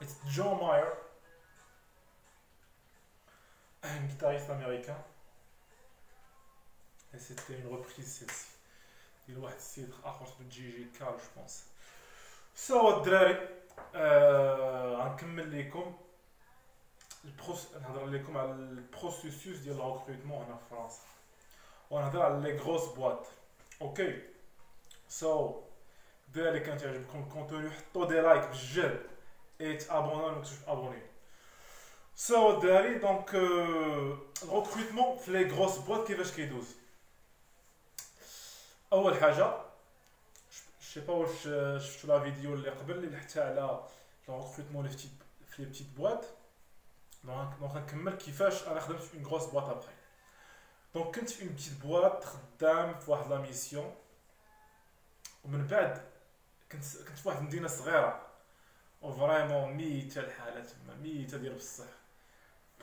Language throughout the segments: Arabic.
it's John Mayer, un guitariste américain, et c'était une reprise celle-ci. ديال واحد السيد اخر اسمه جي جي كال جو بونس. سوا الدراري غنكمل لكم نهضر لكم على البروسيسوس ديال الريكروتمون هنا في فرنسا، ونهضر على لي غروس بواط. اوكي سو الدراري اللي كان تعجبكم الكونتوني حطوا دي لايك بالجهد اي تابوناو ولا مكتبش ابوني. سو الدراري دونك الريكروتمون في لي غروس بواط كيفاش كيدوز. اول حاجه شي با واش شفتوا لا فيديو اللي قبل اللي حتى على لو ريكروتمون في لي بتيت بواط. دونك غنكمل كيفاش انا خدمت في اون غروس بواط ابخي. دونك كنت في اون بتيت بواط خدام في واحد لا ميسيون، ومن بعد كنت في واحد المدينه صغيره وفريمون ميته الحاله تما ميته ديال بصح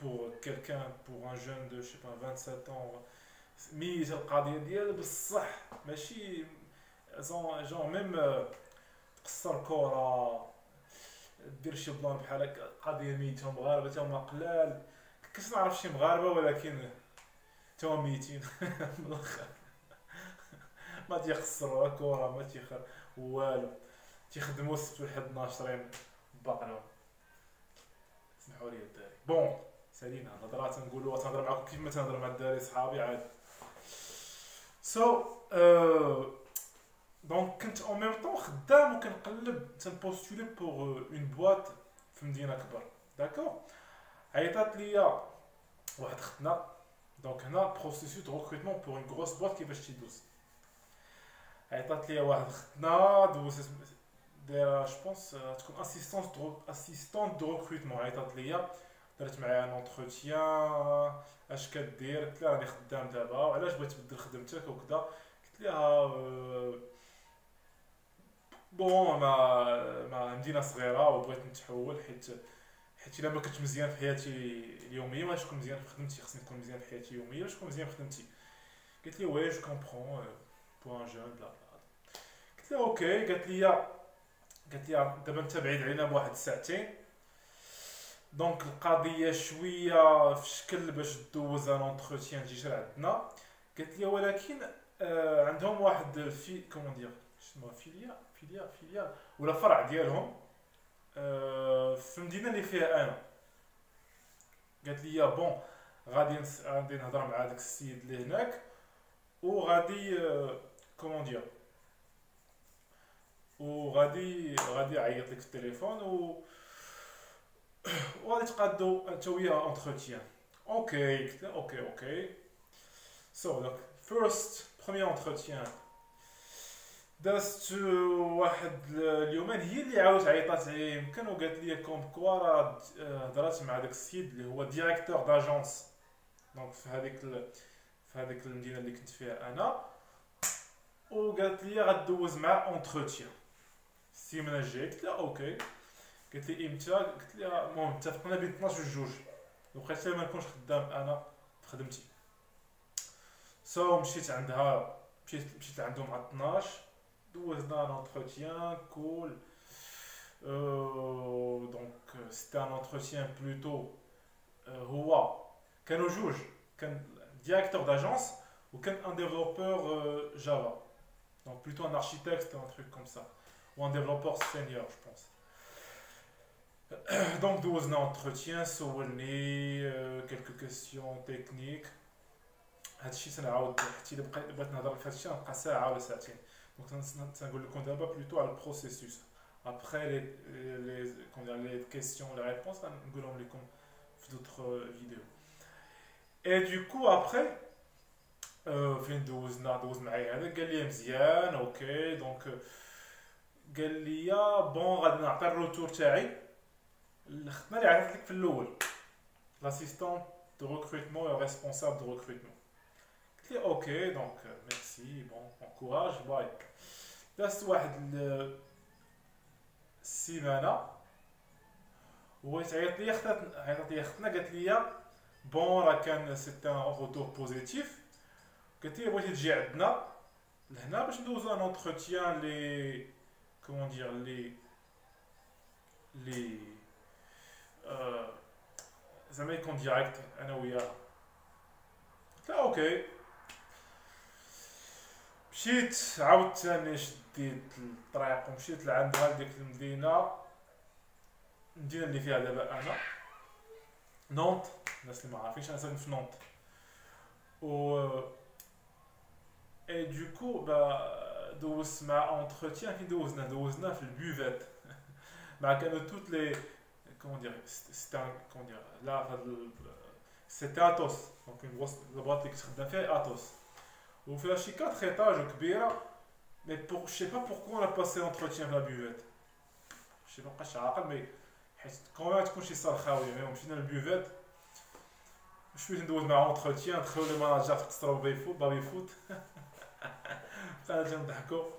بور كيلكان بور ان جون دو شي با 27 ans ميته القضيه ديال بصح ماشي جون ميم تقصر كره دير شي بلان بحال هكا قضيه ميته مغاربه تا هما قلال كنت نعرف شي مغاربه ولكن تا هما ميتين من الاخر ما تيخسروا كره ما تيخر والو تيخدموا السبت والحد ناشرين باقنا. اسمحوا لي الدراري بون سالينا هضرات نقولوا تنهضر معكم كيف ما تنهضر مع الدراري صحابي عادي. سو دونك كنت اون ميم طون خدام وكنقلب تنبوستولي بوغ اون بواط في مدينه كبر. داكور عيطات ليا واحد ختنا. دونك هنا بروسيسوس دو ريكروتمون بوغ اون غروس بواط كيفاش تيدوز. عيطات ليا واحد ختنا دوزت دايره جو بونس تكون اسيستونت دو ريكروتمون. عيطات ليا درت معايا ان اونتروتيان اش كدير قلت لها راني خدام دابا وعلاش بغيت تبدل خدمتك وكذا. قلت لها بون ما مدينه صغيره وبغيت نتحول حيت الا ما كنتش مزيان في حياتي اليوميه ما نكون مزيان في خدمتي. خصني نكون مزيان في حياتي اليوميه باش نكون مزيان في خدمتي. قالت لي وي جو كومبرون بوان جون بلا بلا. قلت لها اوكي. قالت لي دابا انت بعيد علينا بواحد ساعتين دونك القضيه شويه في شكل باش دوز ان اونتروتيان تجي عندنا. قالت لي ولكن عندهم واحد في كومون دير شنو فيليا ولا فرع ديالهم في المدينه اللي فيها انا. قالت لي بون غادي نهضر مع داك السيد اللي هناك وغادي كومون دير غادي يعيط لك في التليفون وغادي تقادو انت وياه اونتروتيان. اوكي قلت له اوكي. سو دونك فيرست بروميير اونتروتيان دازت واحد اليومين هي اللي عاودت عيطات عليا يمكن وقالت لي كوم كوا راه هضرات مع داك السيد اللي هو ديريكتور داجونس دونك في هذيك المدينه اللي كنت فيها انا، وقالت لي غدوز معاه اونتروتيان السيمانه الجايه. قلت لها اوكي. قالت لي امتى؟ قلت لها المهم اتفقنا بين 12 و 2 وبقيت ما نكونش خدام انا في خدمتي. مشيت عندها مشيت عندهم على 12 دوزنا ان اونتروتيان كول. دونك سيتي ان اونتروتيان بلوتو هو كانوا جوج، كان ديريكتور داجونس وكان ان ديفلوبور جافا دونك بلوتو ان اركيتكت ان تروك كوم سا ou un développeur senior, je pense. Donc, nous avons un entretien, quelques questions techniques. هادشي تنعاود حتى الا بغيت نهضر في هادشي غنبقى ساعه ولا ساعتين. دونك تنقول لكم دابا بلوتو على البروسيسوس. ابخي لي كيسيون لي ريبونس غنقولهم لكم في دوطخ فيديو. اي دو كو ابخي فين دوز معايا هذا قال لي مزيان اوكي. دونك قال لي بون غادي نعطي الروتور تاعي الخدمه اللي عرفت لك في الاول لاسيستون دو ريكروتمون و ريسبونسابل دو ريكروتمون. قلت لي اوكي دونك ميرسي بون كوراج باي. دازت واحد السيمانه وبغيت عيطت لي اختنا قالت لي بون راه كان سيتي ان روتور بوزيتيف. قالت لي بغيتي تجي عندنا لهنا باش ندوزو ان اونتروتيان لي comment dire les زعما يكون ديريكت انا وياه. قلت لها اوكي. مشيت عاوتاني شديت الطريق ومشيت لعندها لديك المدينة اللي فيها دابا انا، نونت. الناس اللي ما عارفينش انا ساكن في نونت. و اي دوكو دوزت مع اونتروتيان. فين دوزنا في البوفيت مع كانوا توت لي كومون دير ستان كومون دير لا فهاد سيتي اتوس. دونك البلاط اللي كنت خدام فيها اتوس وفيها شي 4 ايطاج وكبيره. مي بور شي با بوركو انا باسي اونتروتيان في لا بوفيت. شي مابقاش عاقل مي حيت كون تكون شي صال خاويه. مي مشينا للبوفيت شويه ندوز مع اونتروتيان. دخلوا لي ماناجر تقصروا بابي فوت بقينا تنضحكوا.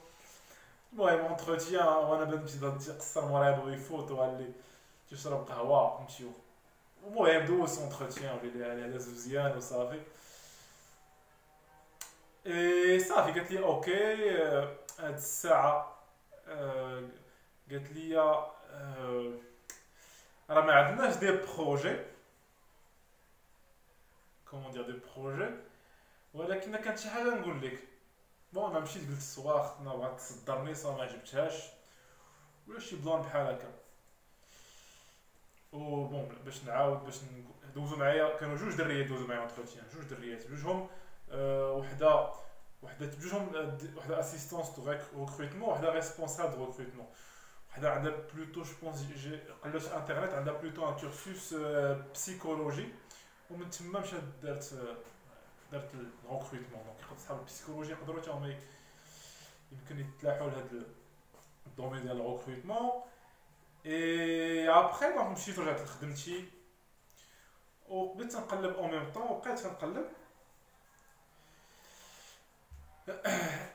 المهم اونتروتيان وانا بدا نمشي نقصر مورايا بابي فوت وغالي تشرب قهوه نمشيو. المهم دوز اونتروتيان ولي على مزيان وصافي. اي صافي قالت لي اوكي. هاد الساعه قالت لي راه ما عندناش دي بروجي كومون دير دي بروجي ولكن كانت شي حاجه نقول لك. بون انا مشيت قلت الصوارت انا بغات تصدرني صافي ما عجبتهاش ولا شي بلان بحال هكا. و بون باش نعاود باش دوزو معايا كانوا جوج دريات دوزو معايا اونتروتيان. جوج دريات بجوجهم وحده بجوجهم وحده اسيستونس دو ريكروتمون وحده ريسبونسابل دو ريكروتمون. وحده عندها بلوتو جو بونس جي قلت انترنت عندها بلوتو ان كورسوس بسيكولوجي ومن تما مشات درت الريكروتمون. دونك صحاب البسيكولوجي يقدروا حتى هما يمكن يتلاحوا لهاد الدومين ديال الريكروتمون. اي ابخي دونك مشيت رجعت لخدمتي وبديت نقلب اون ميم طون وبقيت كنقلب.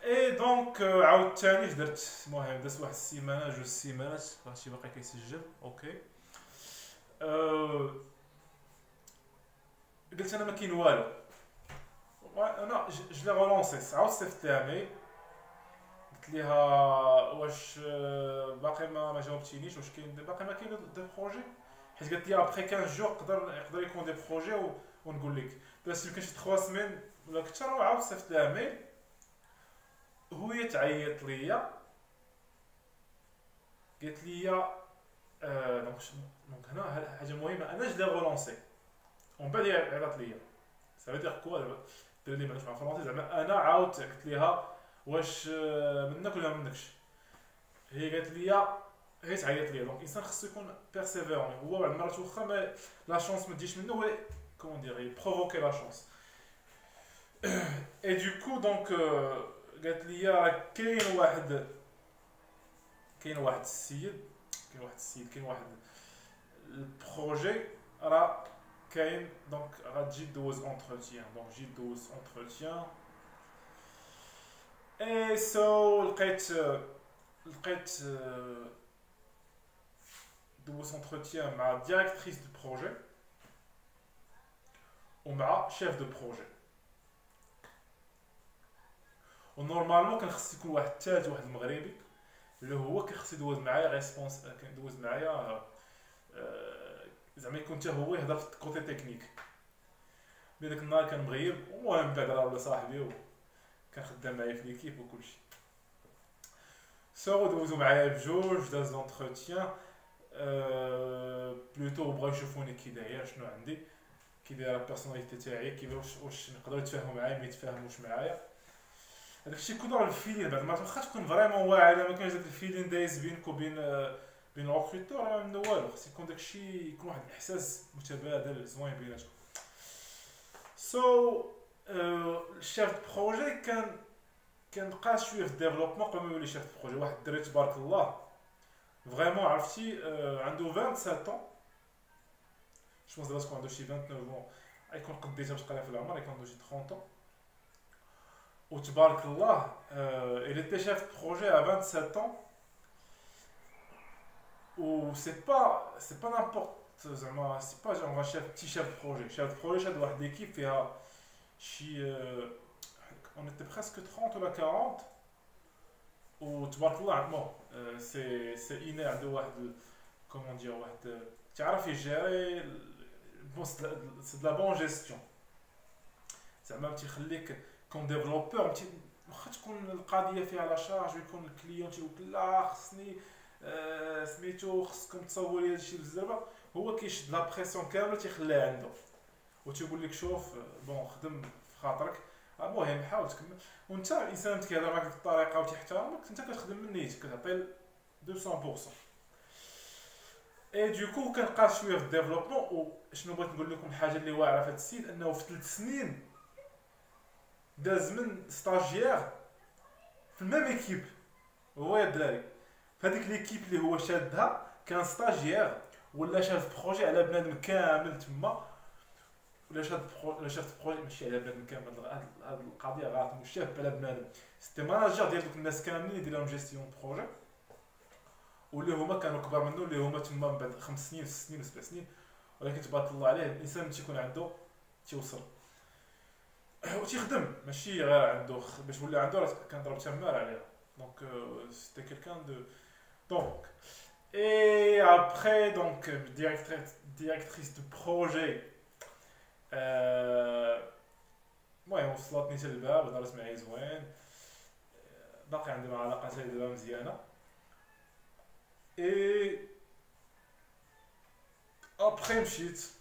اي دونك عاوتاني درت المهم دازت واحد السيمانه جوج سيمانات هادشي باقي كيسجل اوكي. قلت انا ما كاين والو. انا جو لي غولونسي عاود صيفط ليها ميل قلت ليها واش باقي ما جاوبتينيش واش كاين باقي ما كاين دي بروجي. حيت قالت لي ابخي 15 جور يقدر يكون دي بروجي ونقول لك. بس يمكن شي 3 سيمين ولا كثر. وعاود صيفط لها ميل وهي تعيط ليا قالت لي دونك هنا حاجه مهمه. انا جو لي غولونسي ومن بعد هي عيطت ليا. سافي دير كوا دابا دير لي مع فرونسي زعما انا عاودت قلت ليها واش منك ولا منكش. هي قالت لي هي تعيط ليا. دونك الانسان خصو يكون بيرسيفيرون. هو بعض المرات واخا لا شونس ما تجيش منه هو كومون دير يبروفوكي لا شونس. اي دوكو دونك قالت لي راه كاين واحد السيد كاين واحد البروجي راه كاين. دونك غتجي دوز اونتروتيان. دونك جيت دوز اونتروتيان اي سو لقيت دوز اونتروتيان مع ديريكتريس دو بروجي ومع شيف دو بروجي. ونورمالمون كان خص يكون واحد الثالث واحد المغربي اللي هو كيخص يدوز معايا ريسبونس كيدوز معايا زعما يكون حتى هو يهضر في الكوتي تكنيك. مي داك النهار كان مغيب. المهم بعد راه ولا صاحبي وكان خدام معايا في ليكيب وكلشي. سو دوزو معايا بجوج داز لونتروتيان. بلوتو بغاو يشوفوني كي داير شنو عندي كي داير البيرسوناليتي تاعي كيفاش واش نقدروا يتفاهموا معايا ما يتفاهموش معايا. هذاك الشيء كله على الفيلين. بعد المرات واخا تكون فريمون واعره ما كاينش داك الفيلين دايز بينك وبين الريكروتور راه منو والو. خص يكون داك الشيء يكون واحد الاحساس متبادل زوين بيناتكم. سو الشيف بروجي كان بقى شويه في الديفلوبمون قبل ما يولي شيف بروجي. واحد الدري تبارك الله فريمون عرفتي عنده 27 طون. جو بونس دابا تكون عنده شي 29 طون يكون قديتها باش قال في العمر يكون عنده شي 30 طون. وتبارك الله il était chef de projet à 27 ans ou c'est pas n'importe زعما c'est pas genre un chef de projet شاد واحد l'équipe فيها شي on était presque 30 ولا 40 وتبارك الله عمو c'est inné عنده واحد كومون دير واحد تعرف يجيري بون سي دو لا بون جيستيون. زعما تيخليك كون ديفلوبور واخا تكون القضيه فيها لا شارج ويكون الكليون تيقول لك لا خصني سميتو خصكم تصاوبوا لي هادشي بزاف، هو كيشد لا بريسيون كامله تيخليها عنده وتيقول لك شوف بون خدم في خاطرك، المهم حاول تكمل. وانت الانسان كيهضر معاك بالطريقه وتيحترمك، انت كتخدم من نيتك كتعطي 200%. اي دوكو كنبقى شويه في الديفلوبمون. وشنو بغيت نقول لكم الحاجه اللي واعره في هذا السيد، انه في 3 سنين داز من ستاجيير في الميم ايكيب هو يا الدراري. فهاديك ليكيب اللي هو شادها كان ستاجيير ولا شاف بروجي على بنادم كامل تما، ولا شاف بروجي ماشي على بنادم كامل، هاد القضيه غلط، مش شاف على بنادم، سيتي ماناجر ديال دوك الناس كاملين يدير لهم جيستيون بروجي، واللي هما كانوا كبار منه، اللي هما تما من بعد 5 سنين و 6 سنين و 7 سنين. ولكن تبارك الله عليه الانسان ملي تيكون عنده تيوصل وتيخدم، ماشي غير عنده باش ولا عنده راه كنضرب تمار عليها. دونك سيتي كيلكان دو دونك اي ابخي دونك ديريكتريس دو بروجي. المهم وصلتني حتى الباب هضرت معايا زوين، باقي عندي مع علاقه دابا مزيانه. اي ابخي مشيت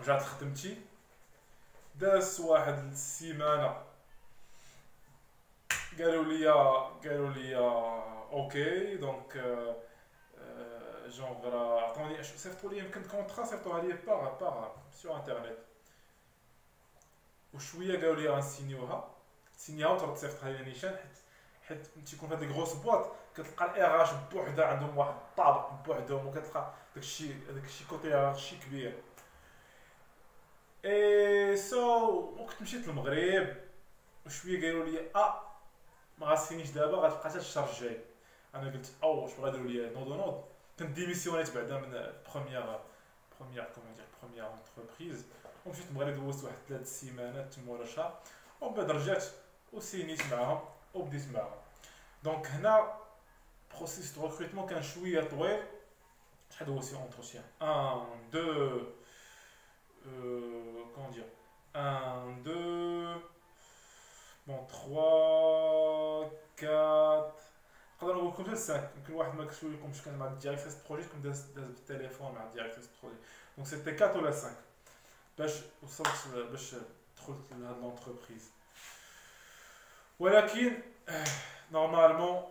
رجعت خدمتي، داز واحد السيمانه قالوا لي اوكي دونك جونغ راه عطوني صيفطوا لي يمكن كونطرا، صيفطوها لي باغ سيغ انترنيت، وشويه قالوا لي غنسينيوها، سينيها وتصيفطها لي نيشان، حيت تيكون في هاد لي غروس بواط كتلقى الاي اش بوحدها عندهم واحد الطابق بوحدهم، وكتلقى داكشي كوتي هيرارشي كبير. اي وكنت مشيت للمغرب، وشويه قالوا لي ما غاسينيش دابا، غتبقى حتى الشهر الجاي. انا قلت واش بغا يديروا لي نوض كنت ديميسيونيت بعدا من بروميير كومون دير بروميير اونتربريز، ومشيت المغرب دوزت واحد 3 سيمانات تما ولا شهر، ومن بعد رجعت وسينيت معاهم وبديت معاهم. دونك هنا بروسيس دو ريكروتمون كان شويه طويل. شحال دوزت اونتروتيان 1 2 comment dire 1 2 bon 3 4 نقدر نقول لكم 5. يمكن واحد ما كتقول لكم كان مع الديريكتريس بروجي، كنت داز بالتليفون مع الديريكتريس بروجي، دونك سيتي 4 ولا 5 باش وصلت باش دخلت لهاد لونتربريز. ولكن نورمالمون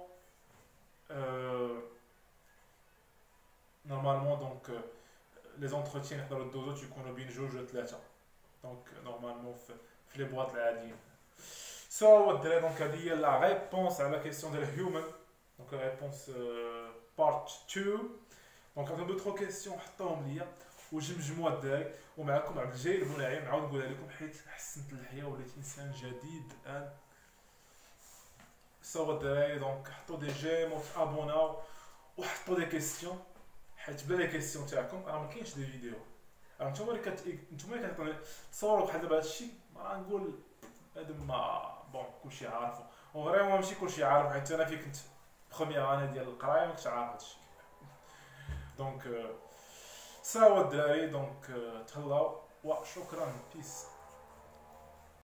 دونك لي زونتروتيان يقدروا يدوزو تيكونوا بين 2 و 3، دونك نورمالمون في لي بواط العاديين. سو الدراري دونك هادي هي لا ريبونس على كيسيون ديال هيومن، دونك ريبونس بارت 2. دونك عندهم دوطخ كيسيون حطوهم ليا وجمجموا الدراري، ومعكم عبد الجليل بونعيم. نعاود نقولها لكم حيت حسنت الحياه وليت انسان جديد الان. سو الدراري دونك حطوا دي جيم وتابوناو وحطوا دي كيسيون، حيت بلا لي كيسيون تاعكم راه ما كاينش دي فيديو. راه نتوما اللي كتصوروا بحال دابا هادشي، ما غنقول بنادم ما بون كلشي عارفو، وفريمون ماشي كلشي عارف، حيت انا كنت بروميير اني ديال القرايه ما كنتش عارف هادشي. دونك سوا الدراري دونك تهلاو وشكرا بيس.